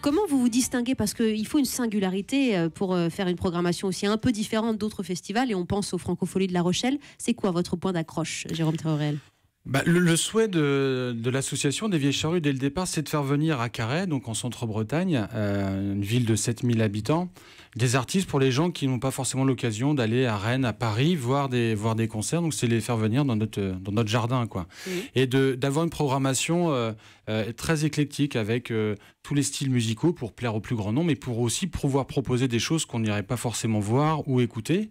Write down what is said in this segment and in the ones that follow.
Comment vous vous distinguez? Parce qu'il faut une singularité pour faire une programmation aussi un peu différente d'autres festivals, et on pense aux Francopholies de La Rochelle. C'est quoi votre point d'accroche, Jérôme Tréorel? Le souhait de l'association des Vieilles Charrues dès le départ, c'est de faire venir à Carhaix, donc en Centre-Bretagne, une ville de 7000 habitants, des artistes pour les gens qui n'ont pas forcément l'occasion d'aller à Rennes, à Paris, voir des concerts. Donc c'est les faire venir dans notre jardin, quoi. Mmh. Et d'avoir une programmation très éclectique avec tous les styles musicaux pour plaire au plus grand nombre, mais pour aussi pouvoir proposer des choses qu'on n'irait pas forcément voir ou écouter.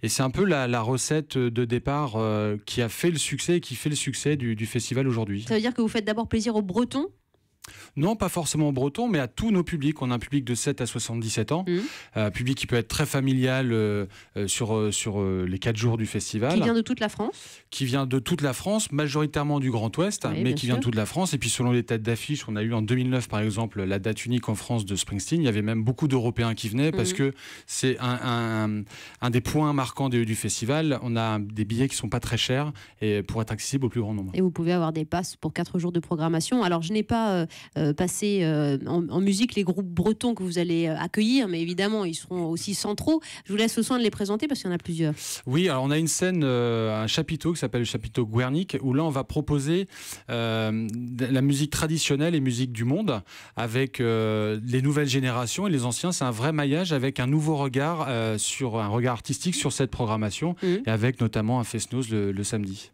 Et c'est un peu la recette de départ qui a fait le succès et qui fait le succès du festival aujourd'hui. Ça veut dire que vous faites d'abord plaisir aux Bretons? Non, pas forcément aux Bretons, mais à tous nos publics. On a un public de 7 à 77 ans, public qui peut être très familial sur les 4 jours du festival. Qui vient de toute la France? Qui vient de toute la France, majoritairement du Grand Ouest, oui, mais qui vient de toute la France. Et puis selon les têtes d'affiche, on a eu en 2009 par exemple la date unique en France de Springsteen. Il y avait même beaucoup d'Européens qui venaient parce que c'est un des points marquants du festival. On a des billets qui ne sont pas très chers et pour être accessibles au plus grand nombre. Et vous pouvez avoir des passes pour 4 jours de programmation. Alors je n'ai pas passer en musique les groupes bretons que vous allez accueillir, mais évidemment ils seront aussi centraux. Je vous laisse le soin de les présenter parce qu'il y en a plusieurs. Oui, alors on a une scène, un chapiteau qui s'appelle le chapiteau Guernic, où là on va proposer la musique traditionnelle et musique du monde avec les nouvelles générations et les anciens. C'est un vrai maillage avec un nouveau regard sur un regard artistique sur cette programmation et avec notamment un fest-noz le samedi.